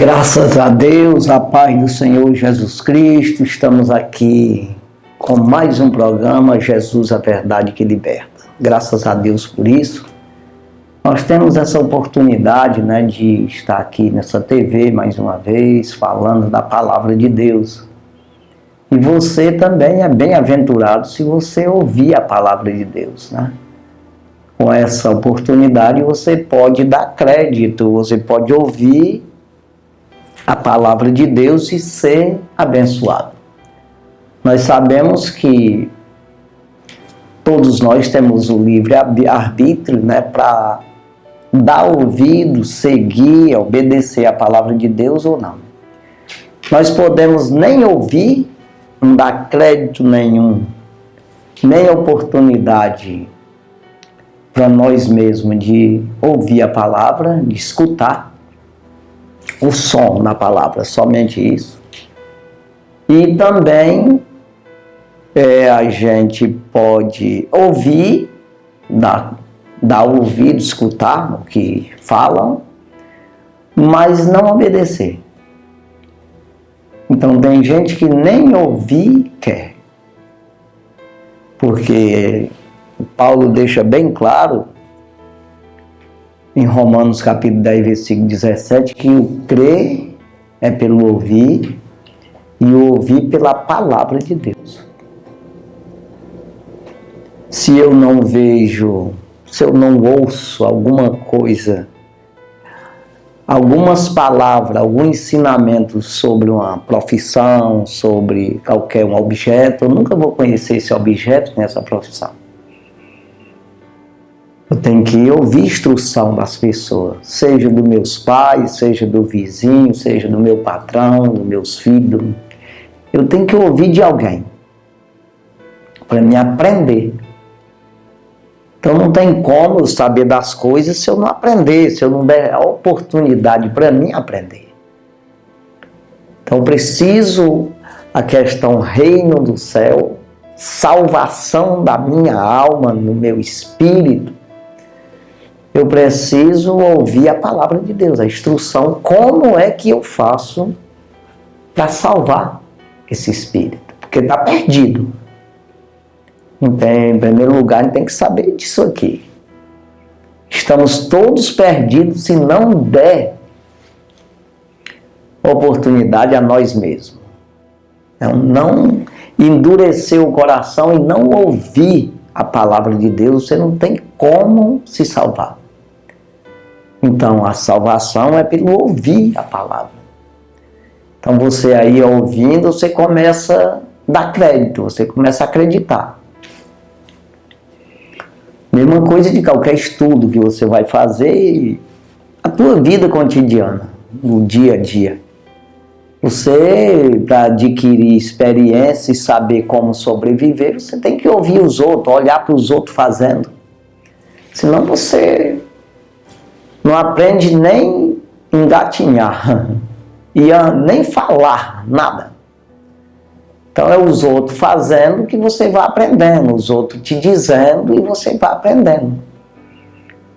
Graças a Deus, a paz do Senhor Jesus Cristo, estamos aqui com mais um programa, Jesus, a Verdade que Liberta. Graças a Deus por isso. Nós temos essa oportunidade, de estar aqui nessa TV mais uma vez, falando da Palavra de Deus. E você também é bem-aventurado se você ouvir a Palavra de Deus, Com essa oportunidade você pode dar crédito, você pode ouvir a palavra de Deus e ser abençoado. Nós sabemos que todos nós temos o livre-arbítrio, para dar ouvido, seguir, obedecer a palavra de Deus ou não. Nós podemos nem ouvir, não dar crédito nenhum, nem oportunidade para nós mesmos de ouvir a palavra, de escutar o som na palavra, somente isso. E também a gente pode ouvir, dar ouvido, escutar o que falam, mas não obedecer. Então tem gente que nem ouvir quer. Porque Paulo deixa bem claro em Romanos capítulo 10, versículo 17, que o crer é pelo ouvir e o ouvir pela palavra de Deus. Se eu não vejo, se eu não ouço alguma coisa, algumas palavras, algum ensinamento sobre uma profissão, sobre qualquer um objeto, eu nunca vou conhecer esse objeto nessa profissão. Eu tenho que ouvir instrução das pessoas, seja dos meus pais, seja do vizinho, seja do meu patrão, dos meus filhos. Eu tenho que ouvir de alguém para me aprender. Então não tem como eu saber das coisas se eu não aprender, se eu não der a oportunidade para mim aprender. Então preciso a questão reino do céu, salvação da minha alma, no meu espírito. Eu preciso ouvir a palavra de Deus, a instrução, como é que eu faço para salvar esse espírito, porque está perdido. Então, em primeiro lugar, a gente tem que saber disso aqui. Estamos todos perdidos se não der oportunidade a nós mesmos. Então, não endurecer o coração e não ouvir a palavra de Deus, você não tem como se salvar. Então, a salvação é pelo ouvir a palavra. Então, você aí ouvindo, você começa a dar crédito, você começa a acreditar. Mesma coisa de qualquer estudo que você vai fazer, a tua vida cotidiana, no dia a dia. Você, para adquirir experiência e saber como sobreviver, você tem que ouvir os outros, olhar para os outros fazendo. Senão você não aprende nem engatinhar, e nem falar, nada. Então é os outros fazendo que você vai aprendendo, os outros te dizendo e você vai aprendendo.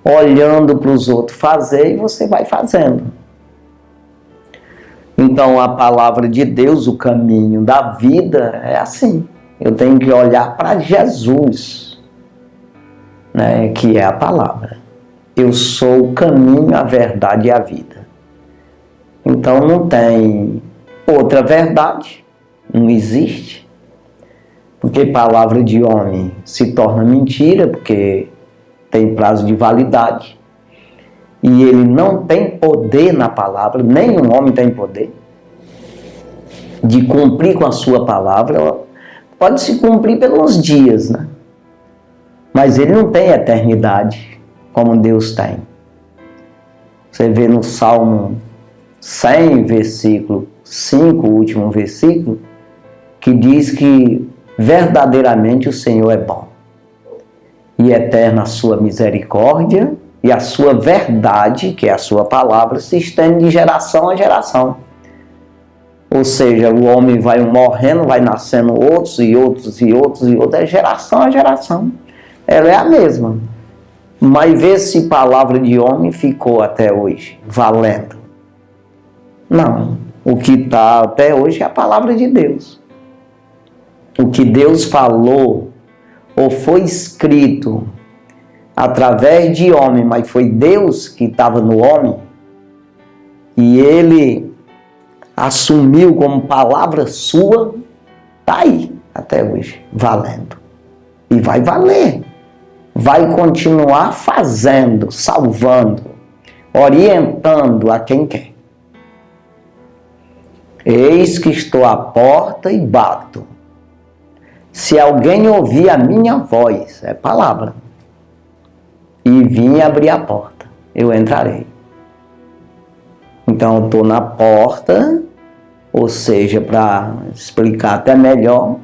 Olhando para os outros fazer e você vai fazendo. Então a palavra de Deus, o caminho da vida é assim. Eu tenho que olhar para Jesus, que é a palavra. Eu sou o caminho, a verdade e a vida. Então não tem outra verdade, não existe. Porque palavra de homem se torna mentira, porque tem prazo de validade. E ele não tem poder na palavra, nenhum homem tem poder de cumprir com a sua palavra. Pode se cumprir pelos dias, mas ele não tem eternidade como Deus tem. Você vê no Salmo 100, versículo 5, o último versículo, que diz que verdadeiramente o Senhor é bom e eterna a sua misericórdia, e a sua verdade, que é a sua palavra, se estende de geração a geração. Ou seja, o homem vai morrendo, vai nascendo outros e outros e outros e outros, é geração a geração. Ela é a mesma. Mas vê se palavra de homem ficou até hoje, valendo. Não. O que está até hoje é a palavra de Deus. O que Deus falou ou foi escrito através de homem, mas foi Deus que estava no homem, e ele assumiu como palavra sua, está aí até hoje, valendo. E vai valer. Vai continuar fazendo, salvando, orientando a quem quer. Eis que estou à porta e bato. Se alguém ouvir a minha voz, é palavra, e vir abrir a porta, eu entrarei. Então eu estou na porta, ou seja, para explicar até melhor,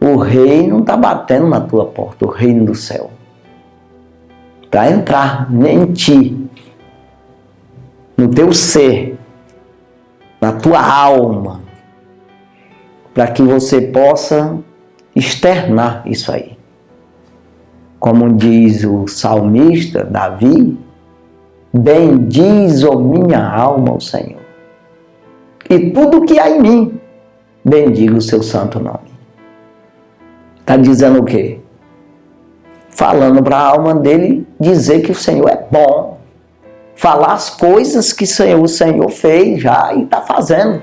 o reino não está batendo na tua porta, o reino do céu. Para entrar em ti, no teu ser, na tua alma, para que você possa externar isso aí. Como diz o salmista Davi, bendiz, ó minha alma, o Senhor. E tudo que há em mim, bendiga o seu santo nome. Está dizendo o quê? Falando para a alma dele dizer que o Senhor é bom. Falar as coisas que o Senhor fez já e está fazendo.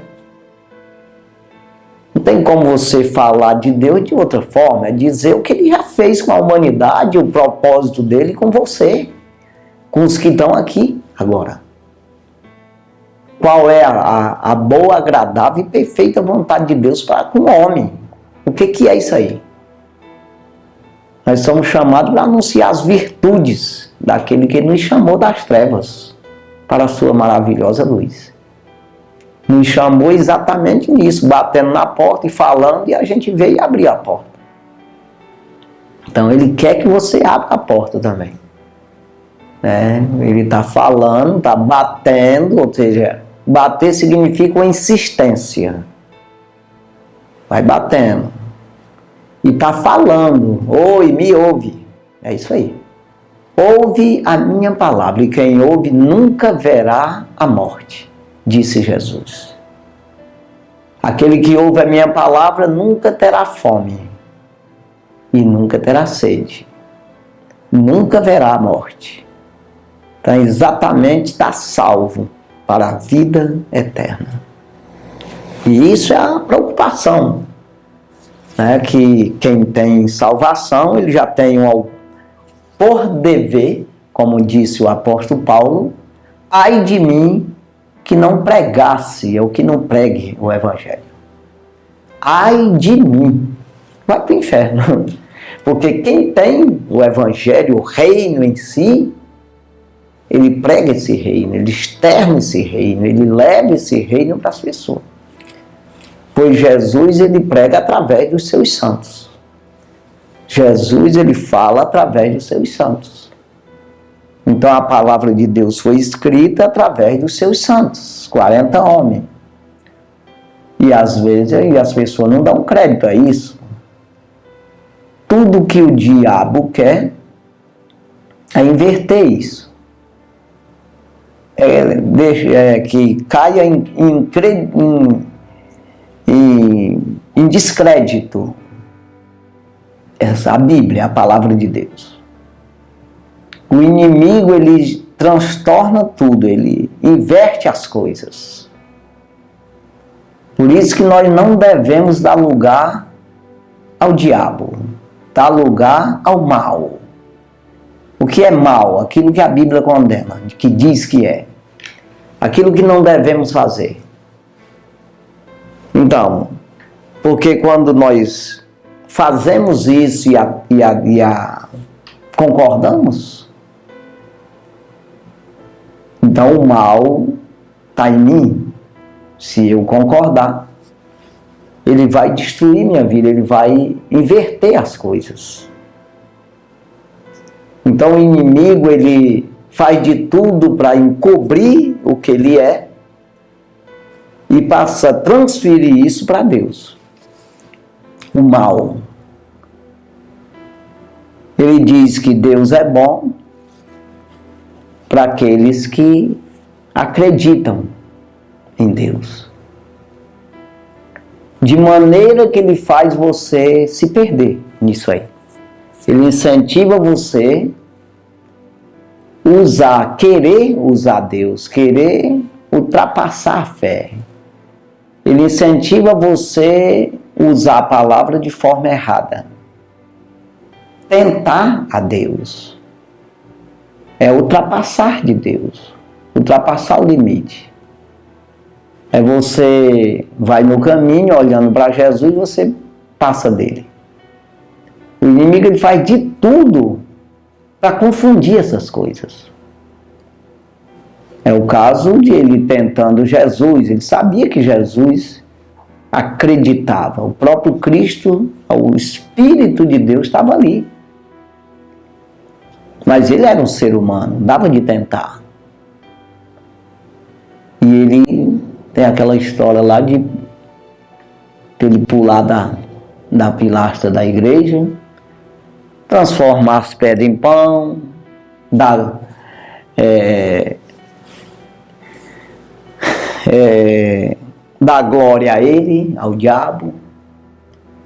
Não tem como você falar de Deus de outra forma. É dizer o que ele já fez com a humanidade, o propósito dele com você, com os que estão aqui agora. Qual é a boa, agradável e perfeita vontade de Deus para com o homem? O que é isso aí? Nós somos chamados para anunciar as virtudes daquele que nos chamou das trevas para a sua maravilhosa luz. Nos chamou exatamente nisso, batendo na porta e falando, e a gente veio abrir a porta. Então ele quer que você abra a porta também. Ele está falando, está batendo, ou seja, bater significa uma insistência. Vai batendo. E está falando, oi, me ouve. É isso aí. Ouve a minha palavra, e quem ouve nunca verá a morte, disse Jesus. Aquele que ouve a minha palavra nunca terá fome e nunca terá sede. Nunca verá a morte. Então, exatamente está salvo para a vida eterna. E isso é a preocupação. Que quem tem salvação, ele já tem por dever, como disse o apóstolo Paulo, ai de mim que não pregasse, ou que não pregue o evangelho. Ai de mim, vai para o inferno. Porque quem tem o evangelho, o reino em si, ele prega esse reino, ele externa esse reino, ele leva esse reino para as pessoas. Pois Jesus, ele prega através dos seus santos. Jesus, ele fala através dos seus santos. Então a palavra de Deus foi escrita através dos seus santos, 40 homens. E às vezes as pessoas não dão crédito a isso. Tudo que o diabo quer é inverter isso. Que caia em descrédito a Bíblia, a palavra de Deus. O inimigo, ele transtorna tudo, ele inverte as coisas. Por isso que nós não devemos dar lugar ao diabo, dar lugar ao mal. O que é mal? Aquilo que a Bíblia condena, que diz que é. Aquilo que não devemos fazer. Então, porque quando nós fazemos isso e concordamos, então o mal está em mim. Se eu concordar, ele vai destruir minha vida, ele vai inverter as coisas. Então o inimigo, ele faz de tudo para encobrir o que ele é e passa a transferir isso para Deus. O mal. Ele diz que Deus é bom para aqueles que acreditam. em Deus. De maneira que ele faz você se perder nisso aí. Ele incentiva você querer usar Deus, querer ultrapassar a fé. Ele incentiva você usar a palavra de forma errada. Tentar a Deus é ultrapassar de Deus, ultrapassar o limite. É você vai no caminho olhando para Jesus e você passa dele. O inimigo ele faz de tudo para confundir essas coisas. É o caso de ele tentando Jesus. Ele sabia que Jesus acreditava. O próprio Cristo, o Espírito de Deus estava ali. Mas ele era um ser humano, dava de tentar. E ele tem aquela história lá de ele pular da pilastra da igreja, transformar as pedras em pão, dar glória a ele, ao diabo.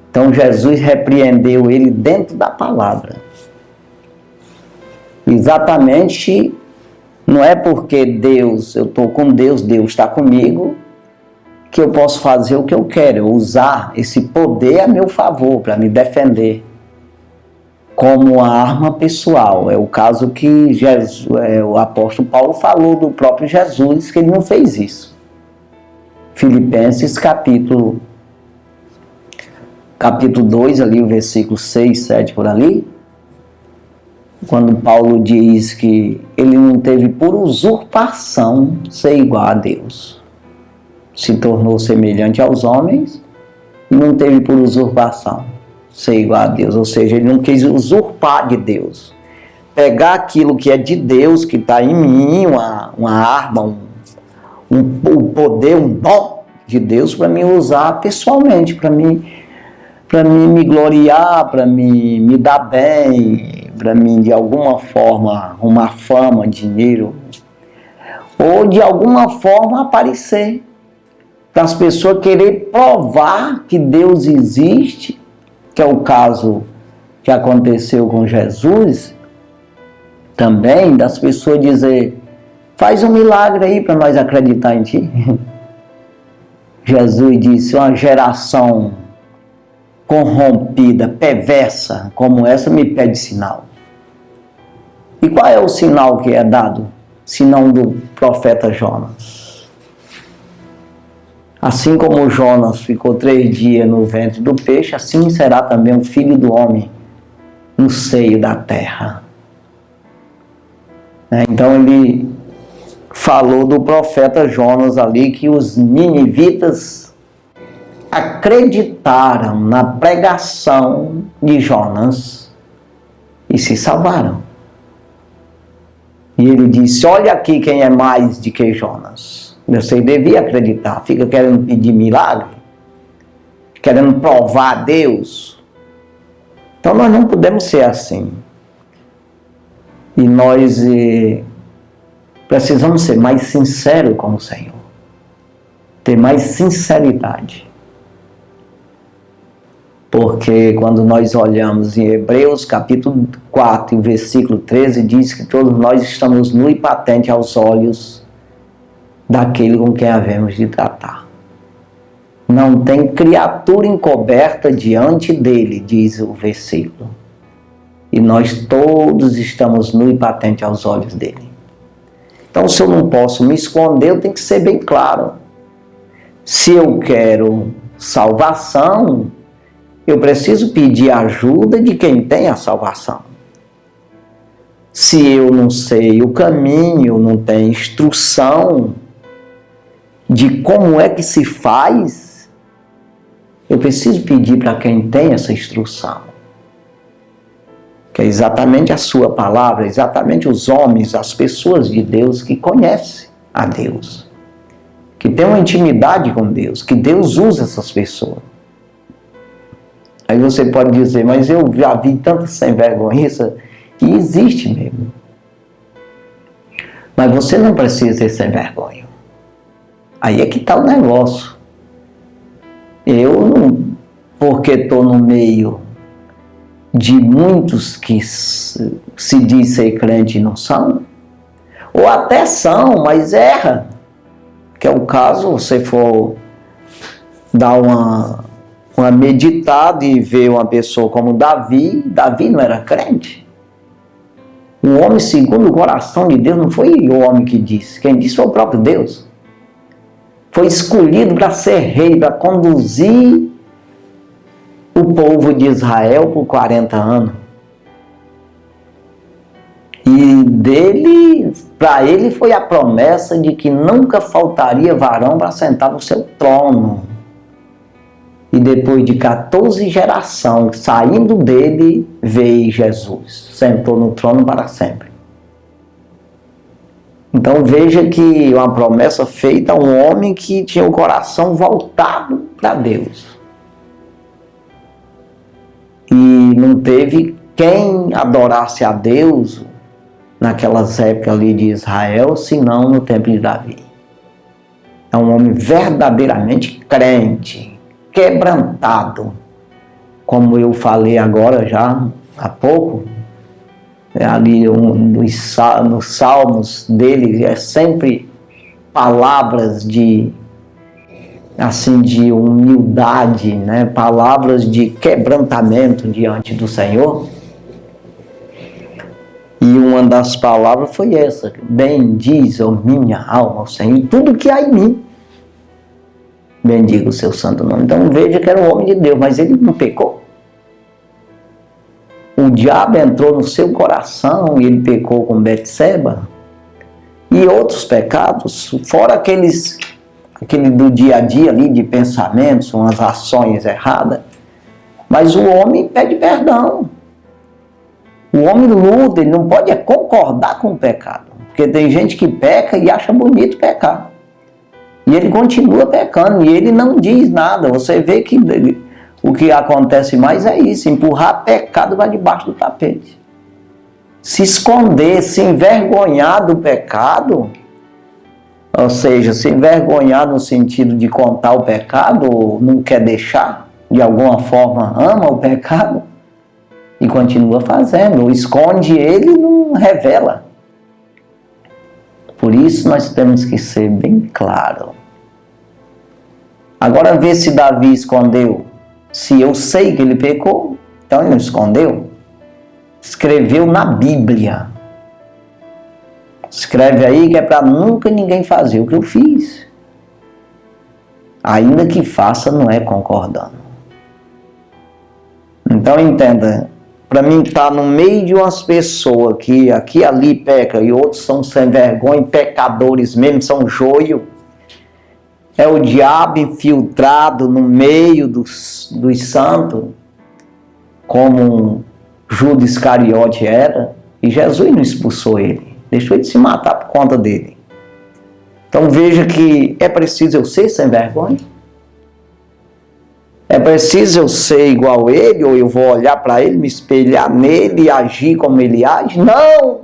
Então Jesus repreendeu ele dentro da palavra. Exatamente, não é porque Deus, eu estou com Deus, Deus está comigo, que eu posso fazer o que eu quero, usar esse poder a meu favor, para me defender, como a arma pessoal. É o caso que o apóstolo Paulo falou do próprio Jesus, que ele não fez isso. Filipenses capítulo 2, ali o versículo 6, 7 por ali, quando Paulo diz que ele não teve por usurpação ser igual a Deus. Se tornou semelhante aos homens e não teve por usurpação ser igual a Deus. Ou seja, ele não quis usurpar de Deus. Pegar aquilo que é de Deus, que está em mim, uma arma, um poder, um dom de Deus para me usar pessoalmente, para mim me gloriar, para me dar bem, para mim de alguma forma arrumar fama, dinheiro, ou de alguma forma aparecer, para as pessoas querer provar que Deus existe, que é o caso que aconteceu com Jesus, também das pessoas dizer, faz um milagre aí para nós acreditar em ti. Jesus disse, uma geração corrompida, perversa, como essa, me pede sinal. E qual é o sinal que é dado? Senão do profeta Jonas. Assim como Jonas ficou 3 dias no ventre do peixe, assim será também o Filho do Homem no seio da terra. Então ele falou do profeta Jonas ali, que os ninivitas acreditaram na pregação de Jonas e se salvaram. E ele disse, olha aqui quem é mais do que Jonas. Você devia acreditar, fica querendo pedir milagre, querendo provar a Deus. Então nós não podemos ser assim. E nós precisamos ser mais sinceros com o Senhor. Ter mais sinceridade. Porque quando nós olhamos em Hebreus capítulo 4, versículo 13, diz que todos nós estamos nu e patente aos olhos daquele com quem havemos de tratar. Não tem criatura encoberta diante dele, diz o versículo. E nós todos estamos nu e patente aos olhos dele. Então, se eu não posso me esconder, eu tenho que ser bem claro. Se eu quero salvação, eu preciso pedir ajuda de quem tem a salvação. Se eu não sei o caminho, não tenho instrução de como é que se faz, eu preciso pedir para quem tem essa instrução. Que é exatamente a sua palavra, exatamente os homens, as pessoas de Deus que conhecem a Deus. Que tem uma intimidade com Deus, que Deus usa essas pessoas. Aí você pode dizer, mas eu já vi tanta sem vergonhice, que existe mesmo. Mas você não precisa ser sem vergonha. Aí é que está o negócio. Eu não, porque estou no meio de muitos que se diz ser crente e não são, ou até são, mas erra, que é o caso, você for dar uma meditada e ver uma pessoa como Davi não era crente. O homem segundo o coração de Deus não foi o homem que disse, quem disse foi o próprio Deus. Foi escolhido para ser rei, para conduzir o povo de Israel por 40 anos. E para ele foi a promessa de que nunca faltaria varão para sentar no seu trono. E depois de 14 gerações, saindo dele, veio Jesus. Sentou no trono para sempre. Então veja que uma promessa feita a um homem que tinha o coração voltado para Deus. E não teve quem adorasse a Deus naquelas épocas ali de Israel, senão no tempo de Davi. É um homem verdadeiramente crente, quebrantado, como eu falei agora já há pouco, ali nos salmos dele é sempre palavras de humildade, né? Palavras de quebrantamento diante do Senhor. E uma das palavras foi essa: bendize, ó minha alma, ao Senhor, e tudo que há em mim, bendiga o seu santo nome. Então veja que era um homem de Deus, mas ele não pecou. O diabo entrou no seu coração e ele pecou com Betseba e outros pecados, fora aquele do dia a dia ali, de pensamentos, umas ações erradas. Mas o homem pede perdão. O homem luta, ele não pode concordar com o pecado. Porque tem gente que peca e acha bonito pecar. E ele continua pecando e ele não diz nada. Você vê que o que acontece mais é isso, empurrar pecado para debaixo do tapete. Se esconder, se envergonhar do pecado, ou seja, se envergonhar no sentido de contar o pecado, ou não quer deixar, de alguma forma ama o pecado, e continua fazendo, ou esconde ele e não revela. Por isso nós temos que ser bem claros. Agora vê se Davi escondeu. Se eu sei que ele pecou, então ele não escondeu. Escreveu na Bíblia. Escreve aí que é para nunca ninguém fazer o que eu fiz. Ainda que faça, não é concordando. Então entenda, para mim estar no meio de umas pessoas que aqui e ali peca e outros são sem vergonha, pecadores mesmo, são joio. É o diabo infiltrado no meio dos santos, como Judas Iscariote era, e Jesus não expulsou ele, deixou ele se matar por conta dele. Então veja que é preciso eu ser sem vergonha? É preciso eu ser igual a ele, ou eu vou olhar para ele, me espelhar nele e agir como ele age? Não!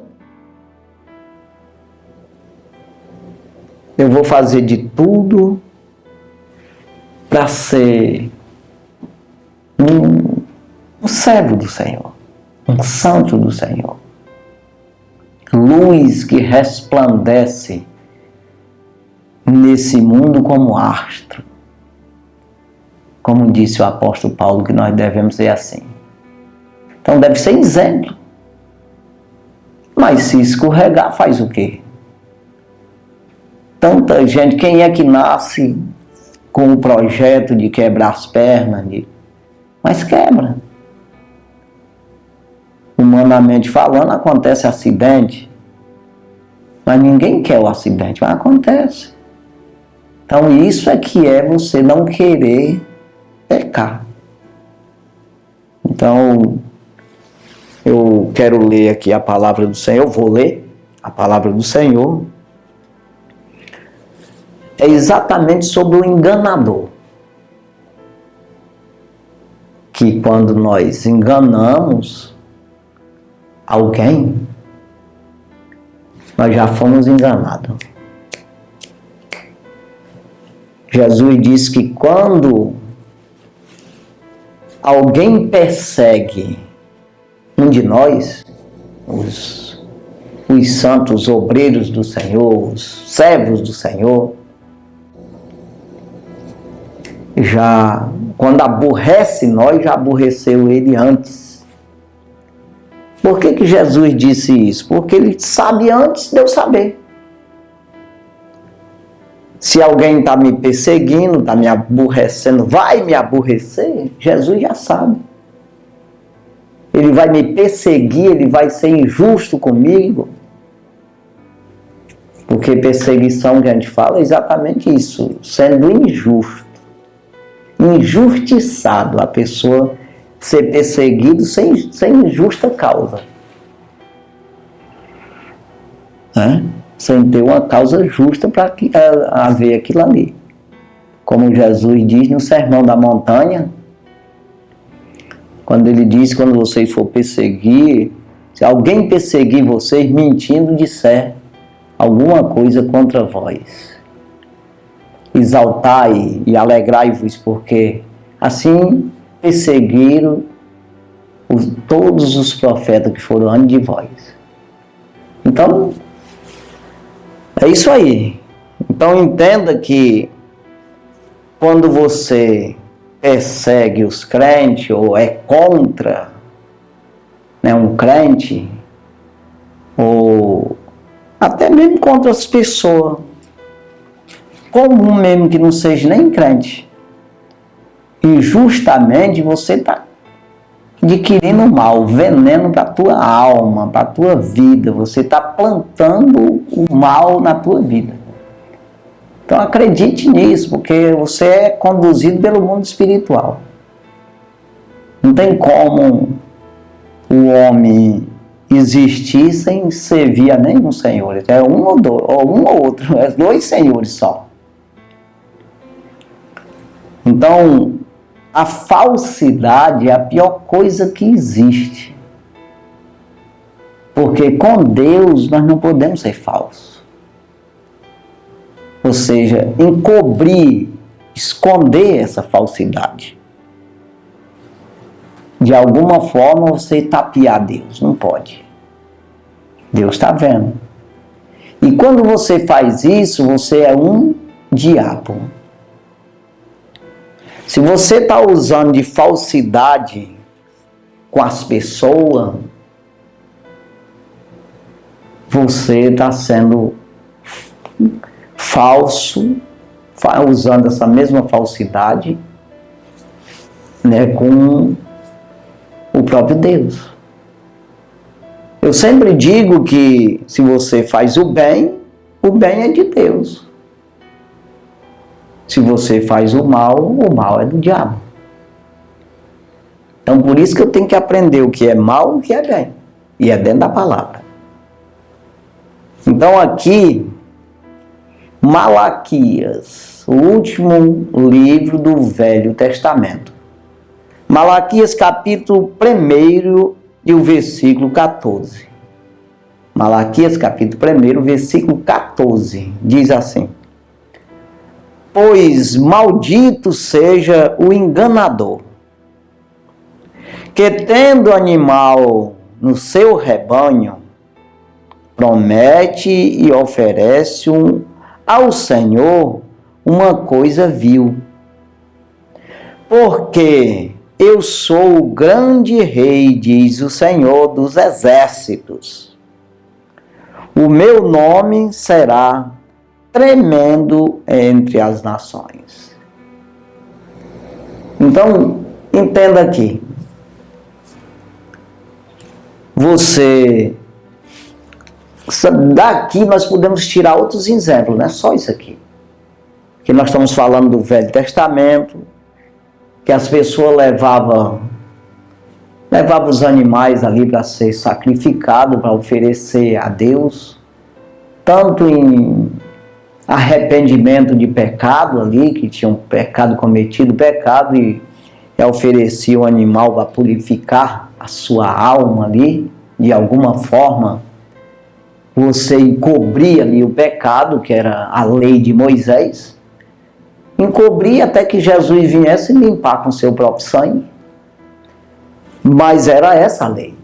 Eu vou fazer de tudo para ser um servo do Senhor, um santo do Senhor. Luz que resplandece nesse mundo como astro. Como disse o apóstolo Paulo, que nós devemos ser assim. Então deve ser exemplo. Mas se escorregar, faz o quê? Tanta gente, quem é que nasce com o projeto de quebrar as pernas? Mas quebra. Humanamente falando, acontece acidente. Mas ninguém quer o acidente, mas acontece. Então isso é que é você não querer pecar. Então, eu quero ler aqui a palavra do Senhor, eu vou ler a palavra do Senhor. É exatamente sobre o enganador. Que quando nós enganamos alguém, nós já fomos enganados. Jesus disse que quando alguém persegue um de nós, os santos obreiros do Senhor, os servos do Senhor, já quando aborrece nós, já aborreceu ele antes. Por que Jesus disse isso? Porque ele sabe antes de eu saber. Se alguém está me perseguindo, está me aborrecendo, vai me aborrecer, Jesus já sabe. Ele vai me perseguir, ele vai ser injusto comigo. Porque perseguição que a gente fala é exatamente isso, sendo injusto. Injustiçado, a pessoa ser perseguido sem justa causa. Sem ter uma causa justa para haver aquilo ali. Como Jesus diz no Sermão da Montanha, quando ele diz, quando vocês for perseguir, se alguém perseguir vocês mentindo, disser alguma coisa contra vós, exaltai e alegrai-vos, porque assim perseguiram todos os profetas que foram antes de vós. Então, é isso aí. Então entenda que quando você persegue os crentes ou é contra, um crente, ou até mesmo contra as pessoas, comum mesmo que não seja nem crente, injustamente você está adquirindo mal, veneno para a tua alma, para a tua vida. Você está plantando o mal na tua vida. Então acredite nisso, porque você é conduzido pelo mundo espiritual. Não tem como o homem existir sem servir a nenhum senhor. É um ou dois, ou um ou outro, é dois senhores só. Então, a falsidade é a pior coisa que existe. Porque com Deus nós não podemos ser falsos. Ou seja, encobrir, esconder essa falsidade. De alguma forma você tapear Deus, não pode. Deus está vendo. E quando você faz isso, você é um diabo. Se você está usando de falsidade com as pessoas, você está sendo falso, usando essa mesma falsidade, com o próprio Deus. Eu sempre digo que se você faz o bem é de Deus. Se você faz o mal é do diabo. Então por isso que eu tenho que aprender o que é mal e o que é bem. E é dentro da palavra. Então aqui, Malaquias, o último livro do Velho Testamento. Malaquias capítulo 1 e o versículo 14. Malaquias capítulo 1, versículo 14, diz assim: pois maldito seja o enganador, que tendo animal no seu rebanho, promete e oferece ao Senhor uma coisa vil. Porque eu sou o grande rei, diz o Senhor dos exércitos. O meu nome será tremendo entre as nações. Então, entenda aqui. Daqui nós podemos tirar outros exemplos, não é só isso aqui. Que nós estamos falando do Velho Testamento, que as pessoas levavam os animais ali para ser sacrificado, para oferecer a Deus, tanto em arrependimento de pecado ali, que tinham cometido pecado e oferecia o animal para purificar a sua alma ali, de alguma forma você encobria ali o pecado, que era a lei de Moisés, encobrir até que Jesus viesse limpar com seu próprio sangue. Mas era essa a lei.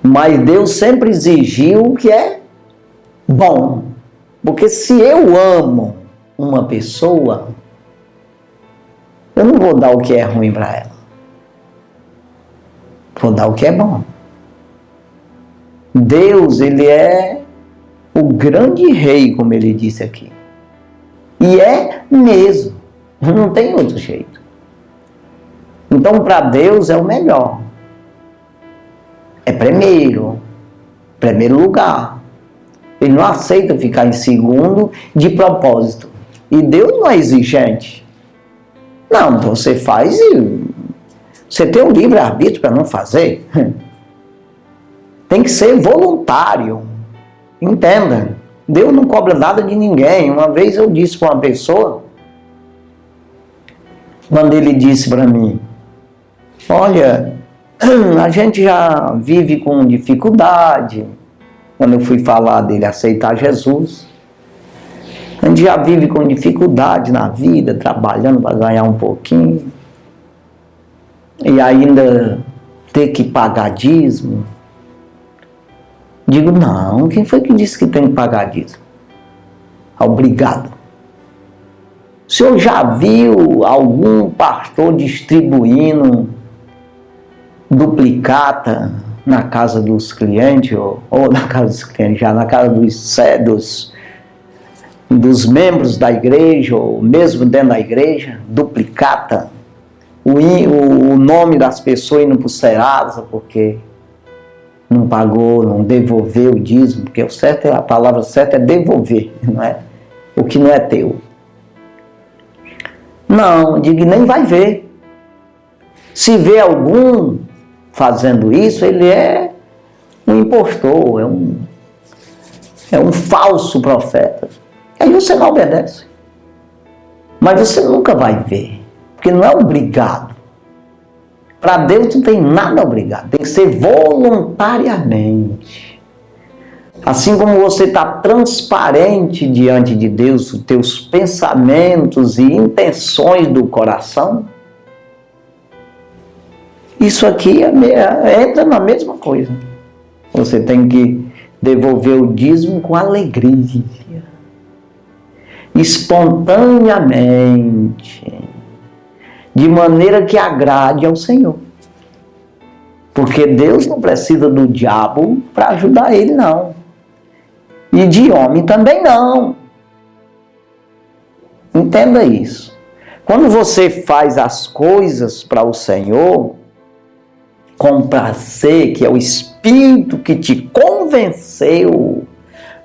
Mas Deus sempre exigiu o que é bom. Porque se eu amo uma pessoa, eu não vou dar o que é ruim para ela. Vou dar o que é bom. Deus, ele é o grande rei, como ele disse aqui. E é mesmo. Não tem outro jeito. Então, para Deus é o melhor. É primeiro lugar. Ele não aceita ficar em segundo de propósito. E Deus não é exigente. Não, então você faz e você tem um livre-arbítrio para não fazer. Tem que ser voluntário. Entenda. Deus não cobra nada de ninguém. Uma vez eu disse para uma pessoa, quando ele disse para mim, olha, a gente já vive com dificuldade. Quando eu fui falar dele aceitar Jesus, a gente já vive com dificuldade na vida, trabalhando para ganhar um pouquinho, e ainda ter que pagar dízimo. Digo, não, quem foi que disse que tem que pagar dízimo? Obrigado. O senhor já viu algum pastor distribuindo duplicata na casa dos clientes, ou na casa dos clientes, já na casa dos membros da igreja, ou mesmo dentro da igreja, duplicata, o nome das pessoas indo para o Serasa, porque não pagou, não devolveu o dízimo, porque o certo, a palavra certa é devolver, não é? O que não é teu. Não, digo, nem vai ver. Se vê algum fazendo isso, ele é um impostor, é um falso profeta. Aí você não obedece. Mas você nunca vai ver, porque não é obrigado. Para Deus não tem nada obrigado, tem que ser voluntariamente. Assim como você está transparente diante de Deus, os teus pensamentos e intenções do coração, isso aqui entra na mesma coisa. Você tem que devolver o dízimo com alegria, espontaneamente, de maneira que agrade ao Senhor. Porque Deus não precisa do diabo para ajudar ele, não. E de homem também não. Entenda isso. Quando você faz as coisas para o Senhor, com prazer, que é o Espírito que te convenceu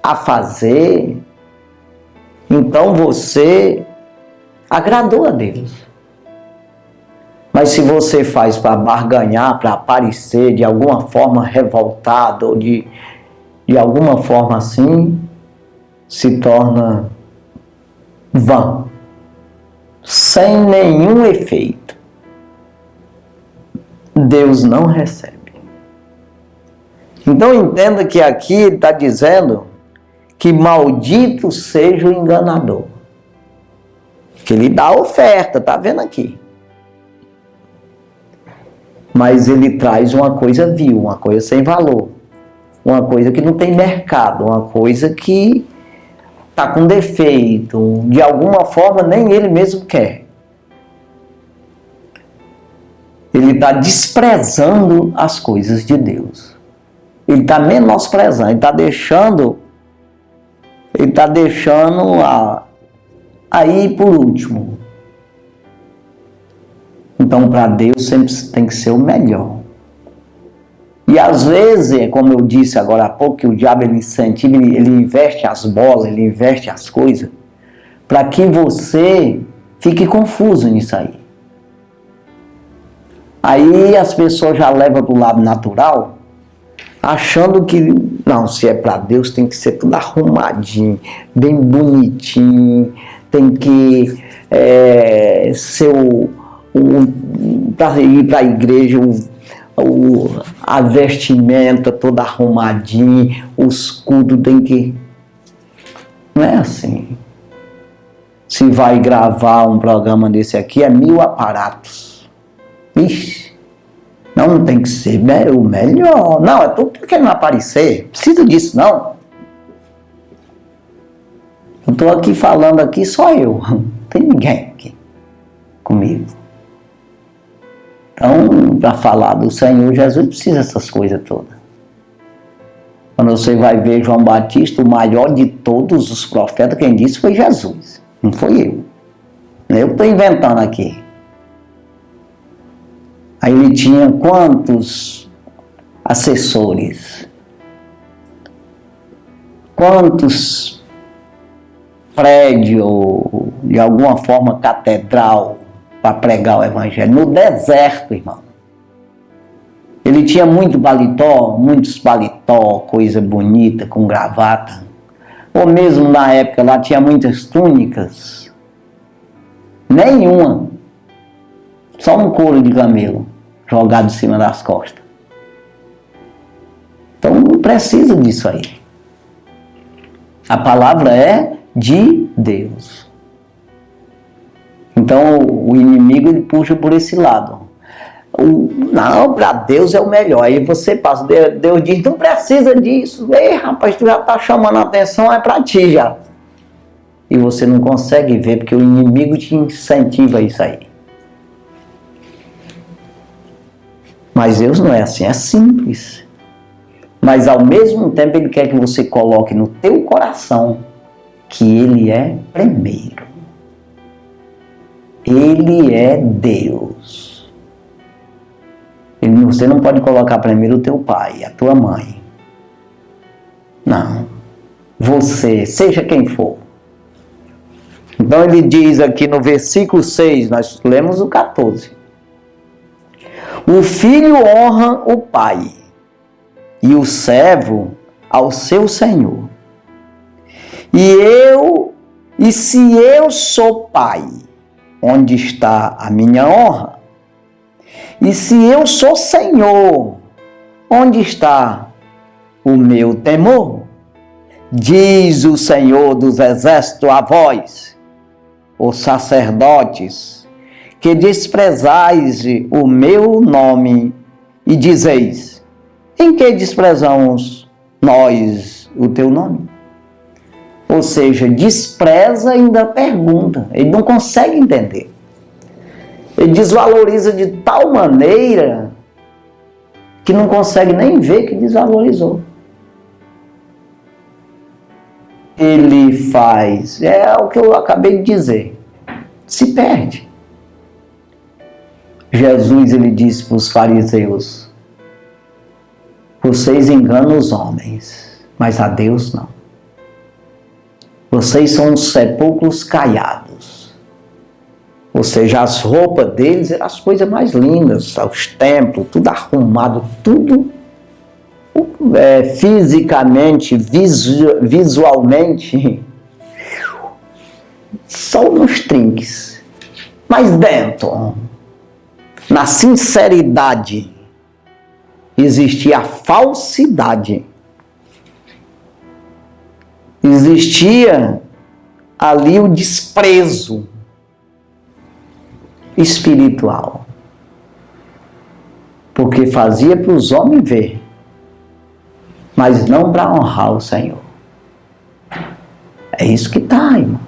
a fazer, então você agradou a Deus. Mas se você faz para barganhar, para aparecer de alguma forma revoltado, ou de alguma forma assim, se torna vã, sem nenhum efeito. Deus não recebe. Então entenda que aqui ele está dizendo que maldito seja o enganador. Que ele dá a oferta, está vendo aqui. Mas ele traz uma coisa vil, uma coisa sem valor. Uma coisa que não tem mercado, uma coisa que está com defeito. De alguma forma nem ele mesmo quer. Ele está desprezando as coisas de Deus. Ele está menosprezando, ele está deixando aí por último. Então, para Deus sempre tem que ser o melhor. E às vezes, como eu disse agora há pouco, que o diabo ele incentiva, ele investe as bolas, ele investe as coisas, para que você fique confuso nisso aí. Aí as pessoas já levam para o lado natural, achando que, não, se é para Deus tem que ser tudo arrumadinho, bem bonitinho, tem que ser para ir para a igreja, a vestimenta toda arrumadinha, os escudos tem que... Não é assim. Se vai gravar um programa desse aqui, é 1000 aparatos. Ixi, não tem que ser o melhor. Não, é tudo querendo aparecer. Precisa disso, não. Eu estou aqui falando aqui, só eu. Não tem ninguém aqui comigo. Então, para falar do Senhor Jesus, precisa dessas coisas todas. Quando você vai ver João Batista, o maior de todos os profetas, quem disse foi Jesus. Não foi eu. Eu estou inventando aqui. Aí ele tinha quantos assessores? Quantos prédios, de alguma forma catedral, para pregar o evangelho? No deserto, irmão. Ele tinha muitos paletó, coisa bonita, com gravata. Ou mesmo na época lá tinha muitas túnicas. Nenhuma. Só um couro de camelo jogado em cima das costas. Então não precisa disso aí. A palavra é de Deus. Então o inimigo ele puxa por esse lado. Não, para Deus é o melhor. Aí você passa, Deus diz, não precisa disso. Ei, rapaz, tu já está chamando a atenção, é para ti já. E você não consegue ver, porque o inimigo te incentiva a isso aí. Mas Deus não é assim, é simples. Mas ao mesmo tempo Ele quer que você coloque no teu coração que Ele é primeiro. Ele é Deus. Você não pode colocar primeiro o teu pai, a tua mãe. Não. Você, seja quem for. Então ele diz aqui no versículo 6, nós lemos o 14. O filho honra o pai, e o servo ao seu senhor. E se eu sou pai, onde está a minha honra? E se eu sou Senhor, onde está o meu temor? Diz o Senhor dos exércitos a vós, os sacerdotes, que desprezais o meu nome e dizeis, em que desprezamos nós o teu nome? Ou seja, despreza e ainda pergunta, ele não consegue entender. Ele desvaloriza de tal maneira que não consegue nem ver que desvalorizou. Ele faz, é o que eu acabei de dizer, se perde. Jesus, ele disse para os fariseus, vocês enganam os homens, mas a Deus não. Vocês são os sepulcros caiados. Ou seja, as roupas deles eram as coisas mais lindas, os templos, tudo arrumado, tudo fisicamente, visualmente, só nos trinques. Mas dentro, na sinceridade, existia a falsidade. Existia ali o desprezo espiritual, porque fazia para os homens ver, mas não para honrar o Senhor. É isso que está, irmão.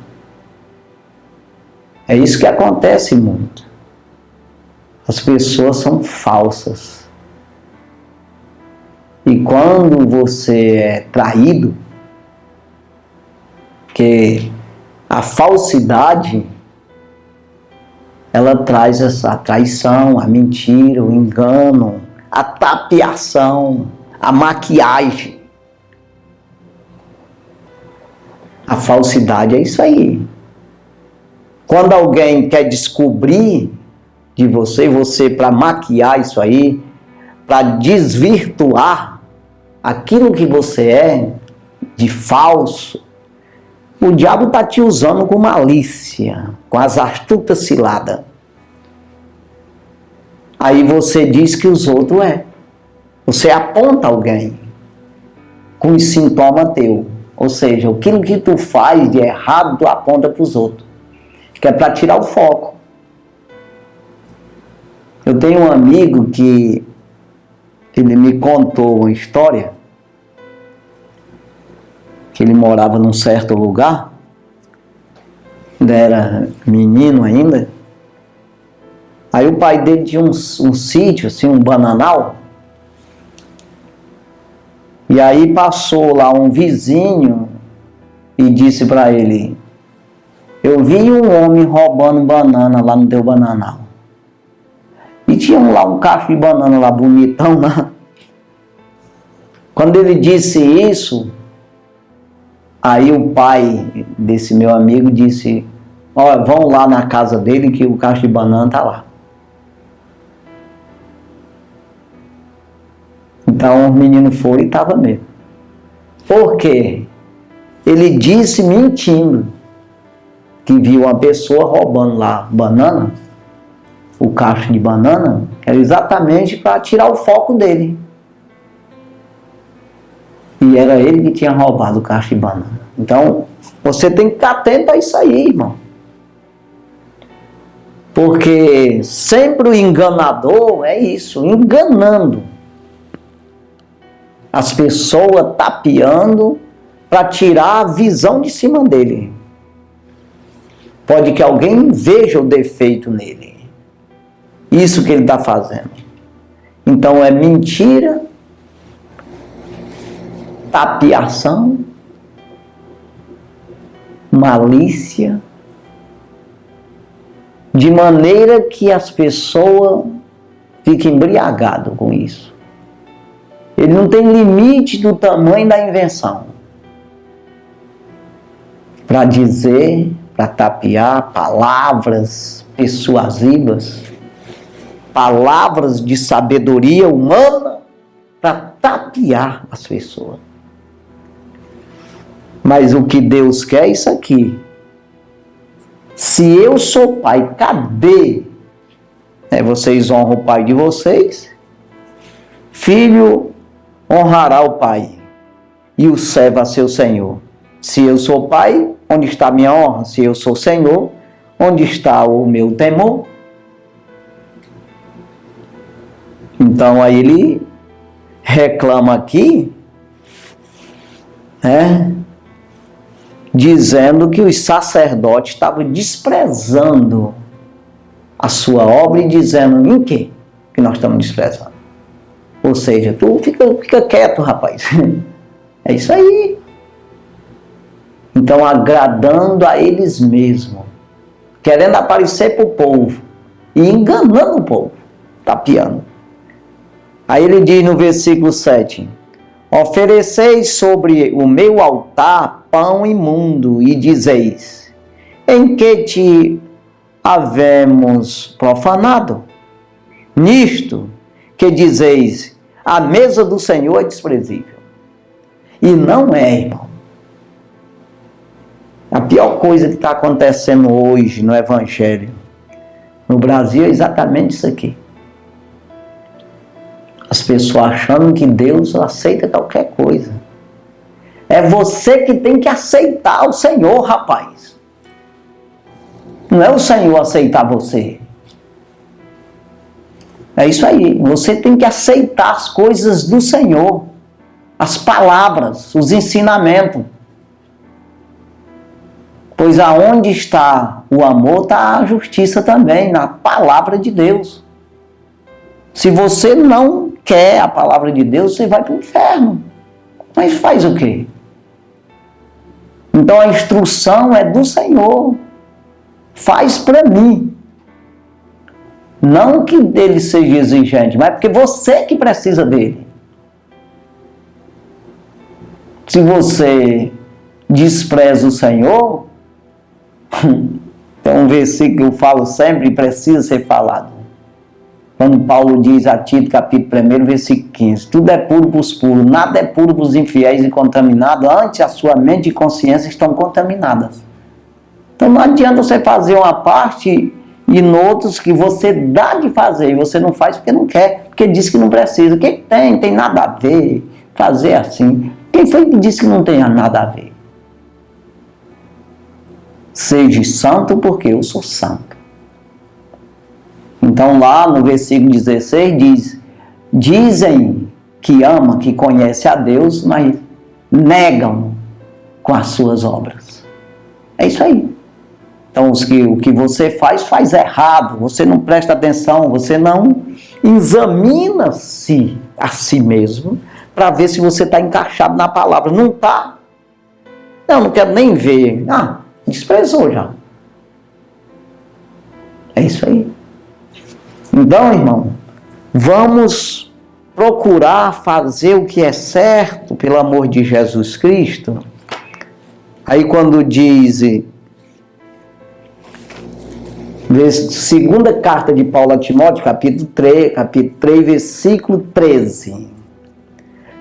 É isso que acontece muito. As pessoas são falsas. E quando você é traído, que a falsidade ela traz essa traição, a mentira, o engano, a tapeação, a maquiagem. A falsidade é isso aí. Quando alguém quer descobrir de você, para maquiar isso aí, para desvirtuar aquilo que você é de falso, o diabo está te usando com malícia, com as astutas ciladas. Aí você diz que os outros é. Você aponta alguém com sintoma teu. Ou seja, aquilo que tu faz de errado, tu aponta para os outros. que é para tirar o foco. Eu tenho um amigo que ele me contou uma história, que ele morava num certo lugar, ele era menino ainda. Aí o pai dele tinha um sítio, assim, um bananal. E aí passou lá um vizinho e disse para ele: eu vi um homem roubando banana lá no teu bananal. E tinha lá um cacho de banana lá bonitão lá. Quando ele disse isso, aí o pai desse meu amigo disse: olha, vão lá na casa dele que o cacho de banana está lá. Então o menino foi e estava mesmo. Por quê? Ele disse mentindo que viu uma pessoa roubando lá banana, o cacho de banana, era exatamente para tirar o foco dele. E era ele que tinha roubado o cacho de banana. Então, você tem que ficar atento a isso aí, irmão. Porque sempre o enganador é isso, enganando as pessoas, tapeando para tirar a visão de cima dele. Pode que alguém veja o defeito nele. Isso que ele está fazendo. Então é mentira, tapeação, malícia, de maneira que as pessoas fiquem embriagadas com isso. Ele não tem limite do tamanho da invenção para dizer, para tapear palavras persuasivas, palavras de sabedoria humana para tapear as pessoas. Mas o que Deus quer é isso aqui. Se eu sou pai, cadê? Vocês honram o pai de vocês. Filho honrará o pai e o servo a seu senhor. Se eu sou pai, onde está a minha honra? Se eu sou senhor, onde está o meu temor? Então aí ele reclama aqui, dizendo que os sacerdotes estavam desprezando a sua obra e dizendo: em quê que nós estamos desprezando? Ou seja, tu fica quieto, rapaz. É isso aí. Então, agradando a eles mesmos, querendo aparecer para o povo e enganando o povo, tapeando. Aí ele diz no versículo 7: ofereceis sobre o meu altar pão imundo e dizeis: em que te havemos profanado? Nisto que dizeis: a mesa do Senhor é desprezível. E não é, irmão. A pior coisa que está acontecendo hoje no Evangelho, no Brasil, é exatamente isso aqui. As pessoas achando que Deus aceita qualquer coisa. É você que tem que aceitar o Senhor, rapaz. Não é o Senhor aceitar você. É isso aí. Você tem que aceitar as coisas do Senhor. As palavras, os ensinamentos. Pois aonde está o amor, está a justiça também, na palavra de Deus. Se você não quer a palavra de Deus, você vai para o inferno. Mas faz o quê? Então a instrução é do Senhor. Faz para mim. Não que ele seja exigente, mas porque você que precisa dele. Se você despreza o Senhor, tem um versículo que eu falo sempre e precisa ser falado. Quando Paulo diz a Tito, capítulo 1, versículo 15: tudo é puro para os puros, nada é puro para os infiéis e contaminados, antes a sua mente e consciência estão contaminadas. Então não adianta você fazer uma parte e noutros que você dá de fazer e você não faz porque não quer, porque diz que não precisa. O que tem nada a ver fazer assim. Quem foi que disse que não tem nada a ver? Seja santo porque eu sou santo. Então lá no versículo 16 diz, dizem que ama, que conhece a Deus, mas negam com as suas obras. É isso aí. Então o que você faz errado, você não presta atenção, você não examina-se a si mesmo para ver se você está encaixado na palavra. Não está? Não quero nem ver. Desprezou já. É isso aí. Então, irmão, vamos procurar fazer o que é certo pelo amor de Jesus Cristo. Aí quando diz, segunda carta de Paulo a Timóteo, capítulo 3, versículo 13.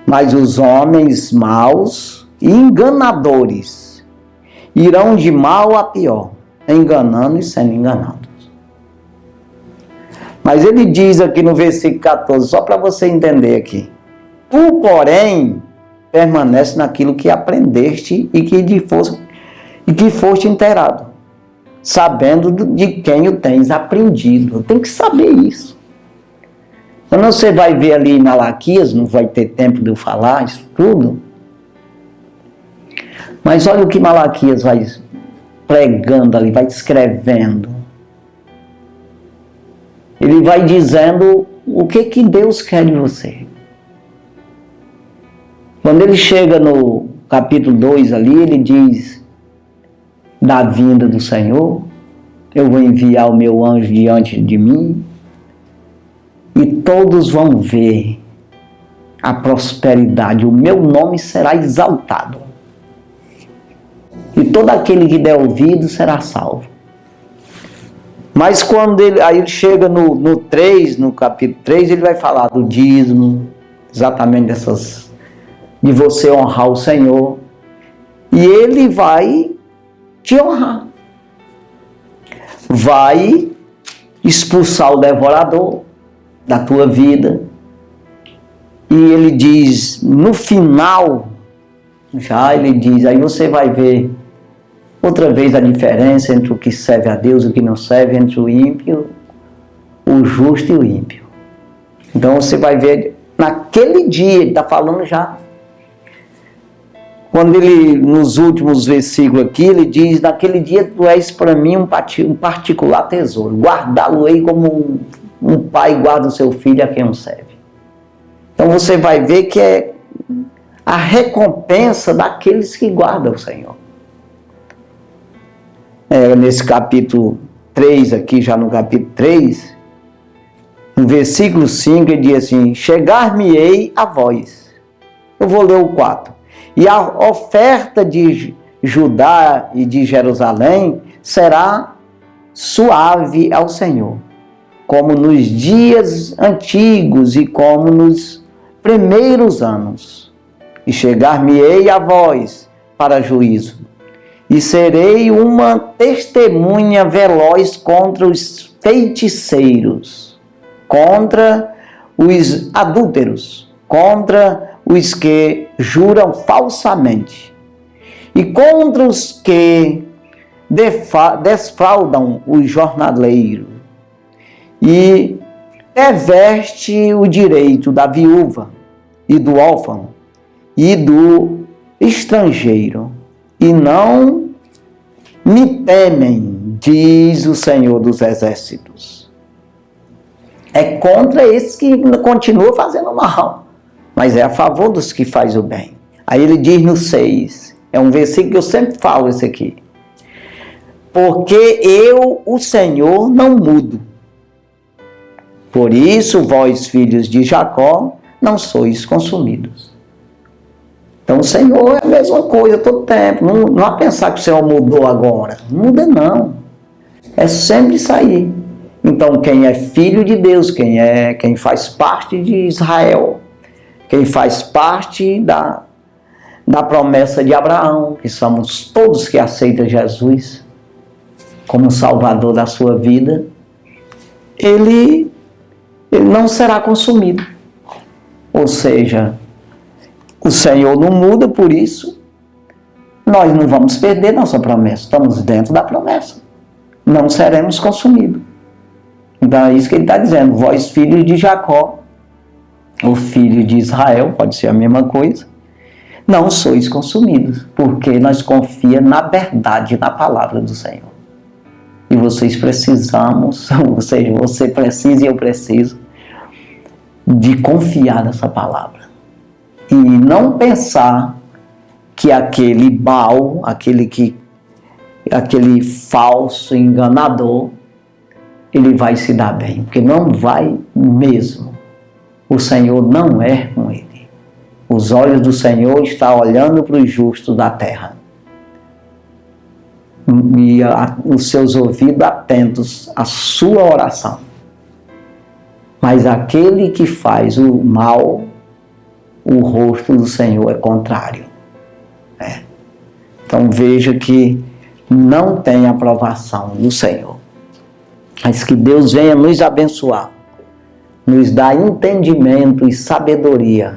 Mas os homens maus e enganadores irão de mal a pior, enganando e sendo enganados. Mas ele diz aqui no versículo 14, só para você entender aqui. Tu, porém, permanece naquilo que aprendeste e que foste inteirado, sabendo de quem o tens aprendido. Tem que saber isso. Quando você vai ver ali em Malaquias, não vai ter tempo de eu falar isso tudo, mas olha o que Malaquias vai pregando ali, vai escrevendo. Ele vai dizendo o que Deus quer de você. Quando ele chega no capítulo 2 ali, ele diz da vinda do Senhor, eu vou enviar o meu anjo diante de mim e todos vão ver a prosperidade, o meu nome será exaltado. E todo aquele que der ouvido será salvo. Mas quando ele chega no 3, no capítulo 3, ele vai falar do dízimo, exatamente de você honrar o Senhor. E ele vai te honrar. Vai expulsar o devorador da tua vida. E ele diz, no final, ele diz, aí você vai ver outra vez a diferença entre o que serve a Deus e o que não serve, entre o ímpio, o justo e o ímpio. Então você vai ver, naquele dia, ele está falando já, quando ele, nos últimos versículos aqui, ele diz, naquele dia tu és para mim um particular tesouro, guardá-lo-ei como um pai guarda o seu filho a quem o serve. Então você vai ver que é a recompensa daqueles que guardam o Senhor. Nesse capítulo 3 aqui, já no capítulo 3, no versículo 5, ele diz assim, chegar-me-ei a vós. Eu vou ler o 4. E a oferta de Judá e de Jerusalém será suave ao Senhor, como nos dias antigos e como nos primeiros anos. E chegar-me-ei a vós para juízo. E serei uma testemunha veloz contra os feiticeiros, contra os adúlteros, contra os que juram falsamente, e contra os que desfraudam o jornaleiro, e perverte o direito da viúva, e do órfão, e do estrangeiro, e não me temem, diz o Senhor dos Exércitos. É contra esses que continuam fazendo mal, mas é a favor dos que fazem o bem. Aí ele diz no 6, é um versículo que eu sempre falo esse aqui. Porque eu, o Senhor, não mudo. Por isso, vós, filhos de Jacó, não sois consumidos. Então o Senhor é a mesma coisa todo tempo. Não há pensar que o Senhor mudou agora. Não muda não. É sempre isso aí. Então quem é filho de Deus, quem faz parte de Israel, quem faz parte da promessa de Abraão, que somos todos que aceitam Jesus como Salvador da sua vida, ele não será consumido. Ou seja, o Senhor não muda, por isso nós não vamos perder nossa promessa. Estamos dentro da promessa. Não seremos consumidos. Então é isso que ele está dizendo. Vós, filhos de Jacó, ou filho de Israel, pode ser a mesma coisa, não sois consumidos, porque nós confiamos na verdade, na palavra do Senhor. E vocês precisamos, ou seja, você precisa e eu preciso, de confiar nessa palavra. E não pensar que aquele Baal, aquele falso enganador, ele vai se dar bem, porque não vai mesmo. O Senhor não é com ele. Os olhos do Senhor estão olhando para os justos da terra. E os seus ouvidos atentos à sua oração. Mas aquele que faz o mal, o rosto do Senhor é contrário. Então veja que não tem aprovação do Senhor. Mas que Deus venha nos abençoar, nos dar entendimento e sabedoria,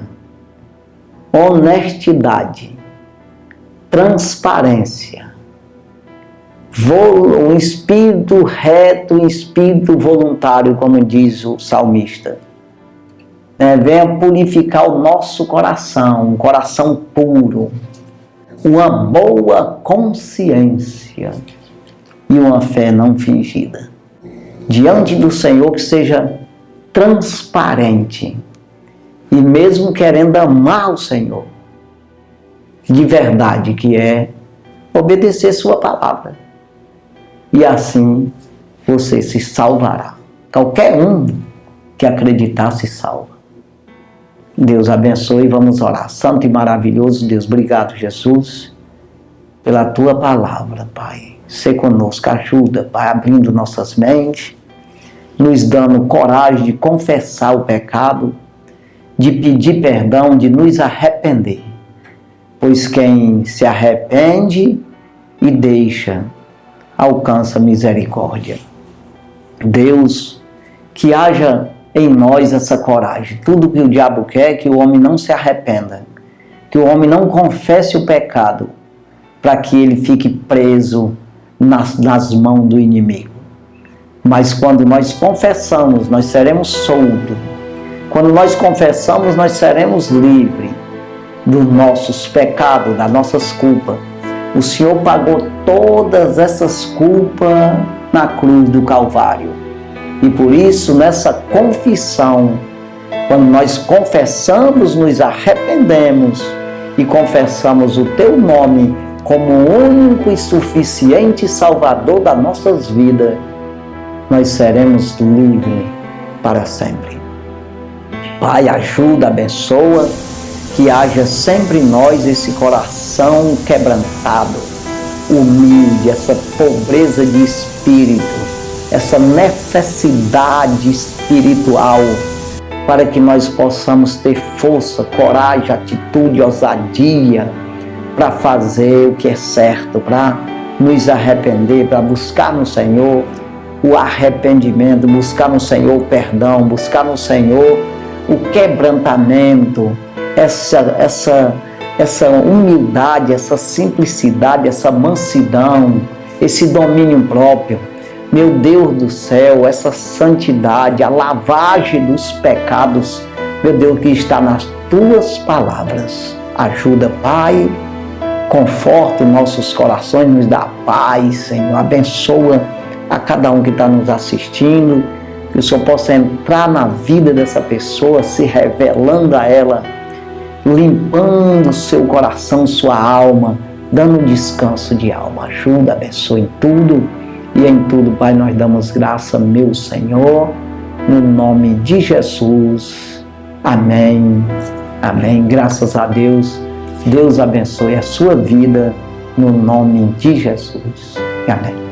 honestidade, transparência, um espírito reto, um espírito voluntário, como diz o salmista. Venha purificar o nosso coração, um coração puro, uma boa consciência e uma fé não fingida. Diante do Senhor, que seja transparente, e mesmo querendo amar o Senhor, de verdade, que é obedecer sua palavra. E assim você se salvará. Qualquer um que acreditar se salva. Deus abençoe, vamos orar. Santo e maravilhoso Deus, obrigado, Jesus, pela tua palavra, Pai. Sê conosco, ajuda, Pai, abrindo nossas mentes, nos dando coragem de confessar o pecado, de pedir perdão, de nos arrepender. Pois quem se arrepende e deixa, alcança misericórdia. Deus, que haja em nós essa coragem. Tudo que o diabo quer é que o homem não se arrependa, que o homem não confesse o pecado, para que ele fique preso nas mãos do inimigo. Mas quando nós confessamos, nós seremos soltos. Quando nós confessamos, nós seremos livres dos nossos pecados, das nossas culpas. O Senhor pagou todas essas culpas na cruz do Calvário. E por isso, nessa confissão, quando nós confessamos, nos arrependemos e confessamos o Teu nome como o único e suficiente Salvador das nossas vidas, nós seremos livres para sempre. Pai, ajuda, abençoa, que haja sempre em nós esse coração quebrantado, humilde, essa pobreza de espírito, essa necessidade espiritual, para que nós possamos ter força, coragem, atitude, ousadia, para fazer o que é certo, para nos arrepender, para buscar no Senhor o arrependimento, buscar no Senhor o perdão, buscar no Senhor o quebrantamento, essa humildade, essa simplicidade, essa mansidão, esse domínio próprio. Meu Deus do céu, essa santidade, a lavagem dos pecados, meu Deus, que está nas Tuas palavras. Ajuda, Pai, conforta os nossos corações, nos dá paz, Senhor. Abençoa a cada um que está nos assistindo, que o Senhor possa entrar na vida dessa pessoa, se revelando a ela, limpando seu coração, sua alma, dando descanso de alma. Ajuda, abençoa em tudo e em tudo, Pai, nós damos graça, meu Senhor, no nome de Jesus. Amém. Amém. Graças a Deus. Deus abençoe a sua vida no nome de Jesus. Amém.